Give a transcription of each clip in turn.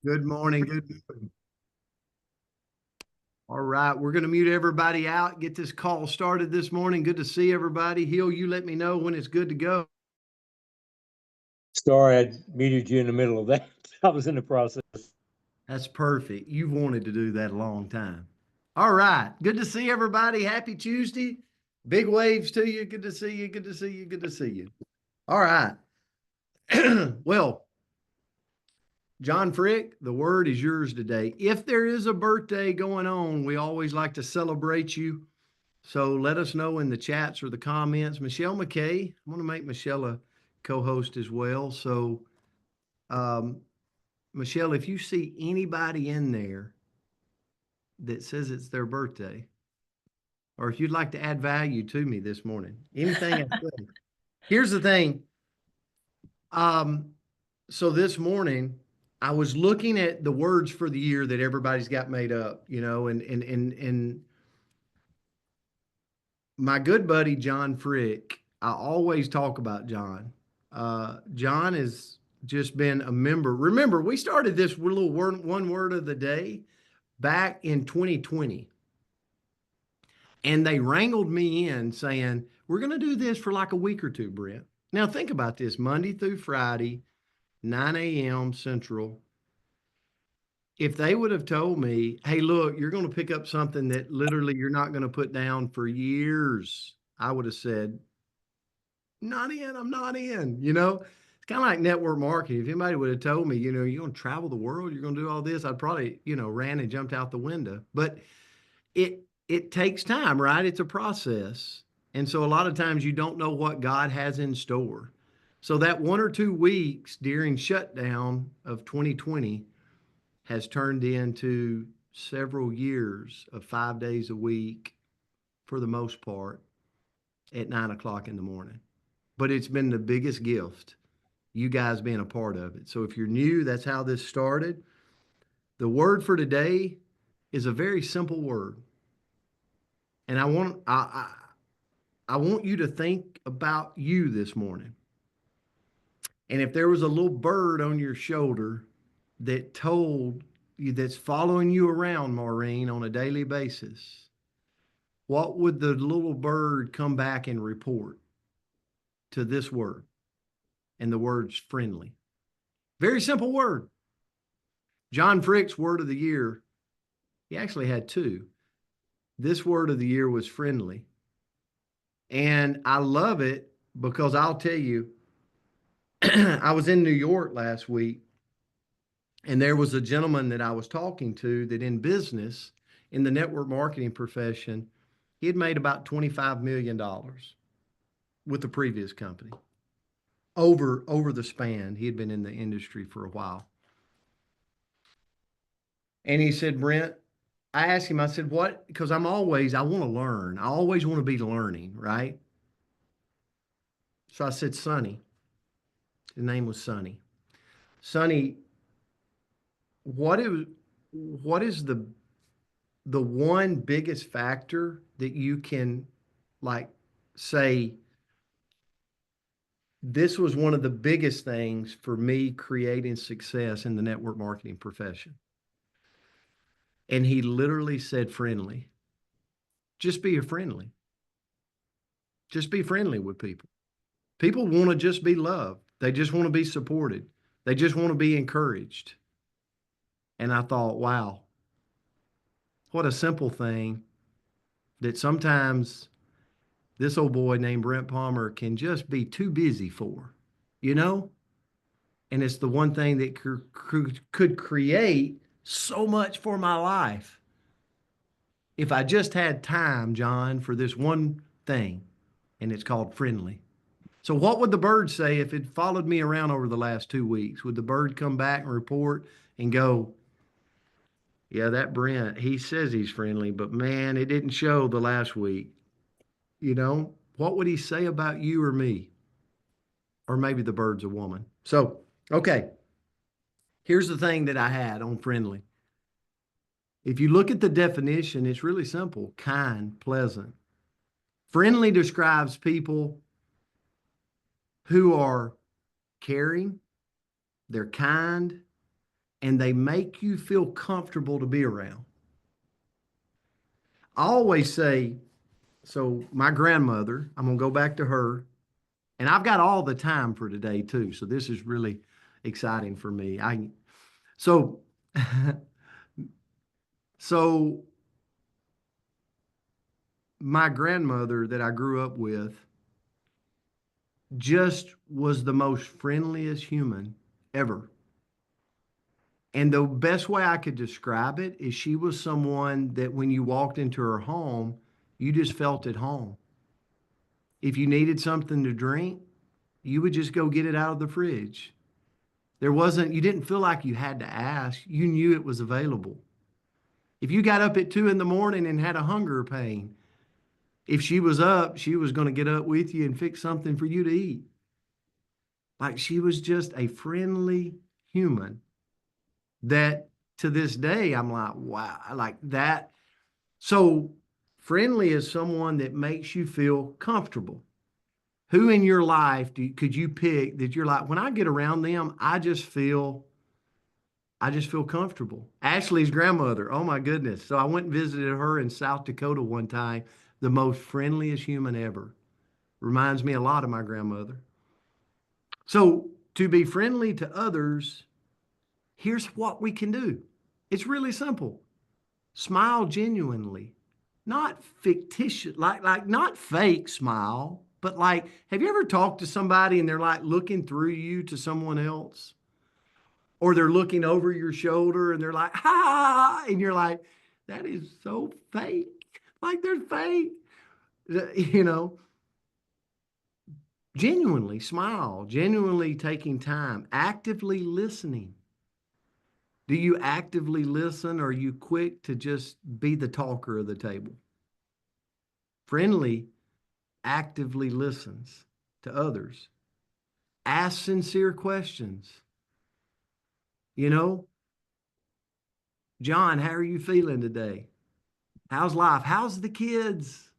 Good morning. Good morning. All right, we're going to mute everybody out, get this call started this morning. Good to see everybody. Hill, you let me know when it's good to go. Sorry, I muted you in the middle of that. I was in the process. That's perfect. You've wanted to do that a long time. All right, good to see everybody. Happy Tuesday. Big waves to you. Good to see you. Good to see you. Good to see you. All right. Well, John Frick, the word is yours today. If there is a birthday going on, we always like to celebrate you. So let us know in the chats or the comments. Michelle McKay, I'm going to make Michelle a co-host as well. So, um, Michelle, if you see anybody in there that says it's their birthday, or if you'd like to add value to me this morning, anything I say. Here's the thing. Um, so this morning, I was looking at the words for the year that everybody's got made up, and my good buddy John Frick, I always talk about John. John has just been a member. Remember, we started this little one word of the day back in 2020, and they wrangled me in saying, we're going to do this for like a week or two, Brent. Now, think about this Monday through Friday, 9 a.m. Central. If they would have told me, hey, look, you're going to pick up something that literally you're not going to put down for years, I would have said, not in, I'm not in, It's kind of like network marketing. If anybody would have told me, you're going to travel the world, you're going to do all this, I'd probably, ran and jumped out the window. But it takes time, right? It's a process. And so a lot of times you don't know what God has in store. So that 1 or 2 weeks during shutdown of 2020 has turned into several years of 5 days a week for the most part at 9 o'clock in the morning. But it's been the biggest gift, you guys being a part of it. So if you're new, that's how this started. The word for today is a very simple word. And I want you to think about you this morning. And if there was a little bird on your shoulder that told you, that's following you around, Maureen, on a daily basis, what would the little bird come back and report to this word? And the word's friendly. Very simple word. John Frick's word of the year, he actually had two. This word of the year was friendly. And I love it because I'll tell you, I was in New York last week, and there was a gentleman that I was talking to that in business, in the network marketing profession, he had made about $25 million with the previous company over the span. He had been in the industry for a while. And he said, Brent, I asked him, I said, what? Because I want to learn. I always want to be learning, right? So I said, Sonny. His name was Sonny. Sonny, what is what is the one biggest factor that you can like say this was one of the biggest things for me creating success in the network marketing profession? And he literally said friendly. Just be a friendly. Just be friendly with people. People want to just be loved. They just want to be supported. They just want to be encouraged. And I thought, wow, what a simple thing that sometimes this old boy named Brent Palmer can just be too busy for, you know? And it's the one thing that could create so much for my life if I just had time, John, for this one thing, and it's called friendly. So, what would the bird say if it followed me around over the last 2 weeks? Would the bird come back and report and go, yeah, that Brent, he says he's friendly, but man, it didn't show the last week. What would he say about you or me? Or maybe the bird's a woman. So, okay, here's the thing that I had on friendly. If you look at the definition, it's really simple: kind, pleasant. Friendly describes people who are caring, they're kind, and they make you feel comfortable to be around. I always say, so my grandmother, I'm going to go back to her, and I've got all the time for today too. So this is really exciting for me. So, so my grandmother that I grew up with just was the most friendliest human ever. And the best way I could describe it is she was someone that when you walked into her home, you just felt at home. If you needed something to drink, you would just go get it out of the fridge. You didn't feel like you had to ask. You knew it was available. If you got up at 2 in the morning and had a hunger pain, if she was up, she was going to get up with you and fix something for you to eat. Like she was just a friendly human that to this day, I'm like, wow, I like that. So friendly is someone that makes you feel comfortable. Who in your life could you pick that you're like, when I get around them, I just feel comfortable. Ashley's grandmother, oh my goodness. So I went and visited her in South Dakota one time, the most friendliest human ever. Reminds me a lot of my grandmother. So to be friendly to others, here's what we can do. It's really simple. Smile genuinely, not fictitious, like not fake smile, but like, have you ever talked to somebody and they're like looking through you to someone else? Or they're looking over your shoulder and they're like, ha, and you're like, that is so fake. Like they're fake. You know, genuinely smile, genuinely taking time, actively listening. Do you actively listen or are you quick to just be the talker of the table? Friendly actively listens to others, asks sincere questions. You know, John, how are you feeling today? How's life? How's the kids?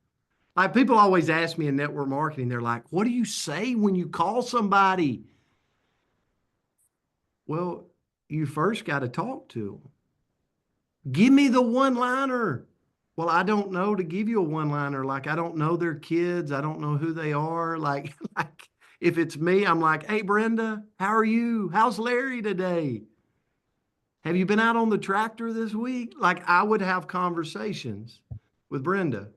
Like people always ask me in network marketing, they're like, what do you say when you call somebody? Well, you first got to talk to them. Give me the one liner. Well, I don't know to give you a one liner. Like, I don't know their kids. I don't know who they are. Like if it's me, I'm like, hey, Brenda, how are you? How's Larry today? Have you been out on the tractor this week? Like, I would have conversations with Brenda.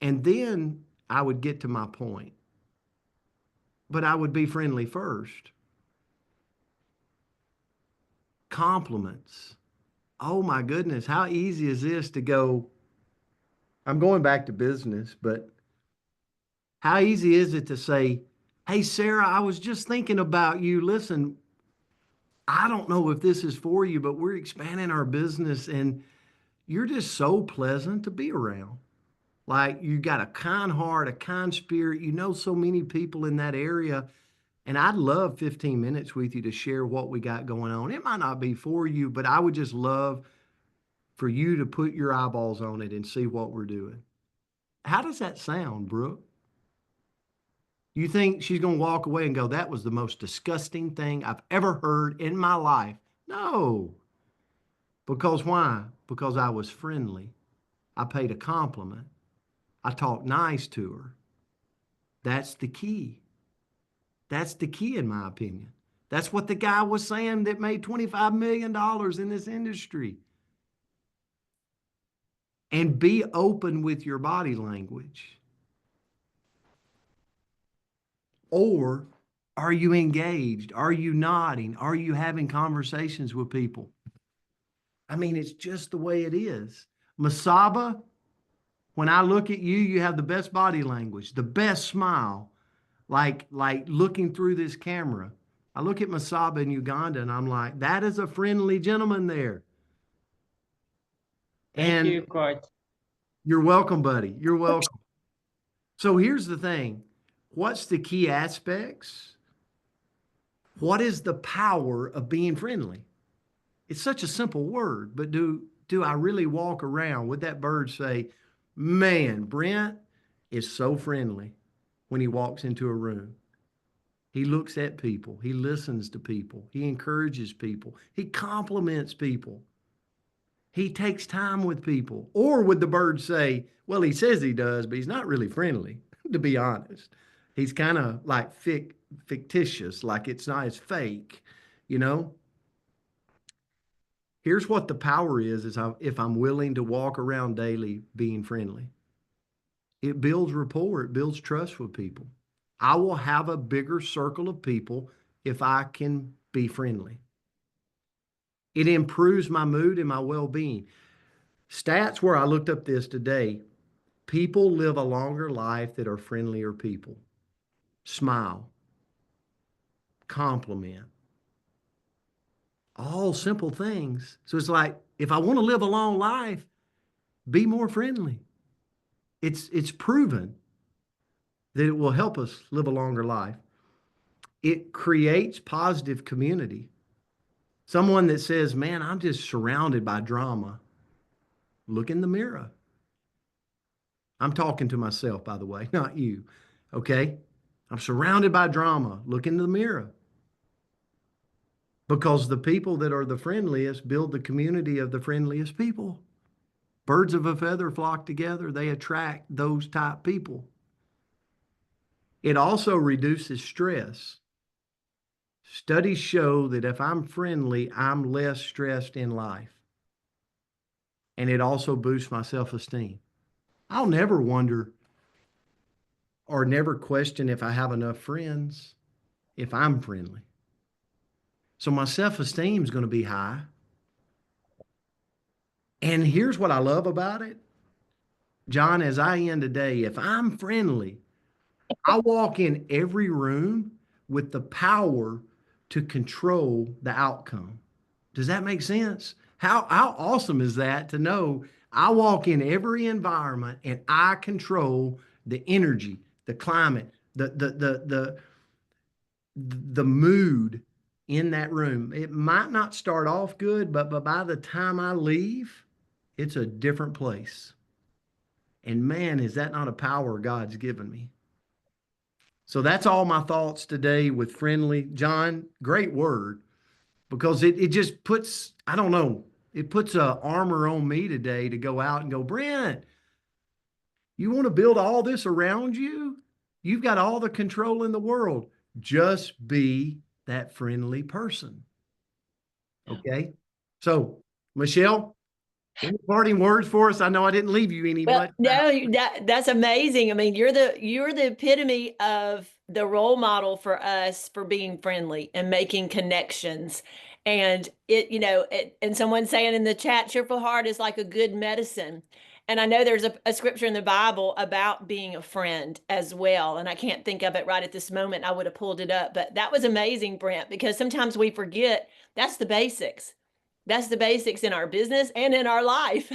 And then I would get to my point, but I would be friendly first. Compliments. Oh my goodness, how easy is this to go? I'm going back to business, but how easy is it to say, hey, Sarah, I was just thinking about you. Listen, I don't know if this is for you, but we're expanding our business and you're just so pleasant to be around. Like you got a kind heart, a kind spirit. You know so many people in that area. And I'd love 15 minutes with you to share what we got going on. It might not be for you, but I would just love for you to put your eyeballs on it and see what we're doing. How does that sound, Brooke? You think she's going to walk away and go, that was the most disgusting thing I've ever heard in my life? No. Because why? Because I was friendly. I paid a compliment. I talked nice to her. That's the key. That's the key, in my opinion. That's what the guy was saying that made $25 million in this industry. And be open with your body language. Or are you engaged? Are you nodding? Are you having conversations with people? I mean, it's just the way it is. Masaba, when I look at you, you have the best body language, the best smile, like looking through this camera. I look at Masaba in Uganda and I'm like, that is a friendly gentleman there. Thank And you, coach. you're welcome, buddy. You're welcome. So here's the thing. What's the key aspects? What is the power of being friendly? It's such a simple word, but do I really walk around with that bird say, man, Brent is so friendly when he walks into a room. He looks at people. He listens to people. He encourages people. He compliments people. He takes time with people. Or would the bird say, well, he says he does, but he's not really friendly, to be honest. He's kind of like fictitious, like it's not as fake, you know? Here's what the power is if I'm willing to walk around daily being friendly. It builds rapport, it builds trust with people. I will have a bigger circle of people if I can be friendly. It improves my mood and my well-being. Stats where I looked up this today, people live a longer life that are friendlier people. Smile, compliment, all simple things. So it's like, if I want to live a long life, be more friendly. It's proven that it will help us live a longer life. It creates positive community. Someone that says, man, I'm just surrounded by drama. Look in the mirror. I'm talking to myself, by the way, not you. Okay? I'm surrounded by drama. Look in the mirror. Because the people that are the friendliest build the community of the friendliest people. Birds of a feather flock together. They attract those type people. It also reduces stress. Studies show that if I'm friendly, I'm less stressed in life. And it also boosts my self-esteem. I'll never wonder or never question if I have enough friends if I'm friendly. So my self-esteem is going to be high. And here's what I love about it. John, as I end today, if I'm friendly, I walk in every room with the power to control the outcome. Does that make sense? How awesome is that to know I walk in every environment and I control the energy, the climate, the mood in that room. It might not start off good, but by the time I leave, it's a different place. And man, is that not a power God's given me? So that's all my thoughts today with friendly. John, great word, because it just puts, I don't know, it puts a armor on me today to go out and go, Brent, you want to build all this around you? You've got all the control in the world. Just be that friendly person. Okay. So, Michelle, any parting words for us? I know I didn't leave you any Well, much. no, that's amazing. I mean, you're the epitome of the role model for us for being friendly and making connections. And and someone saying in the chat, cheerful heart is like a good medicine. And I know there's a scripture in the Bible about being a friend as well. And I can't think of it right at this moment. I would have pulled it up, but that was amazing, Brent, because sometimes we forget that's the basics. That's the basics in our business and in our life.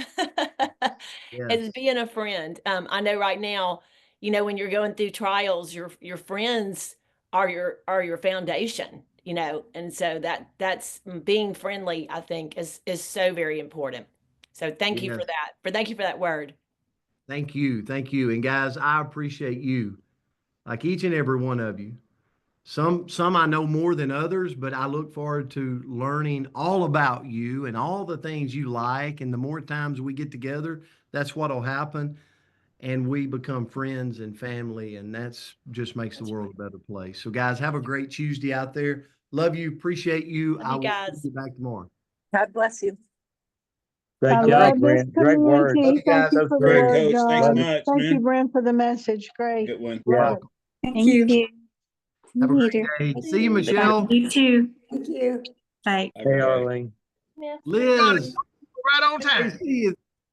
Yes. As being a friend. I know right now, when you're going through trials, your friends are your foundation, and so that's being friendly, I think, is so very important. So thank you for Yes. that. Thank you for that word. Thank you. Thank you. And guys, I appreciate you, like each and every one of you. Some I know more than others, but I look forward to learning all about you and all the things you like. And the more times we get together, that's what'll happen. And we become friends and family, and that's just makes the That's world right. a better place. So, guys, have a great Tuesday out there. Love you, appreciate you. Love I you will see guys. you back tomorrow. God bless you. Great I Have a job, great love this Brent. Great word. love community. you Thank guys. you So for the Great, true. word, Coach. Thanks Love John. it. much, Thank you, man. Brent, for the message. Great. Good one. You're Yeah. Love it. welcome. Thank Thank you. you. Have a Later. great day. See See you, you. Bye. Michelle. You too. Thank you. Bye. Bye Hey, bye. Arlene. Yeah. Liz. Right on Hey, time.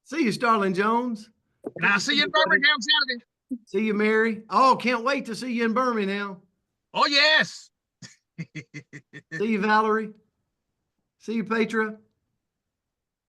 see you, Starling Jones. And Good I'll to see see you in you, buddy. Birmingham Saturday. See you, Mary. Oh, can't wait to see you in Birmingham. Oh, yes. See you, Valerie. See you, Petra.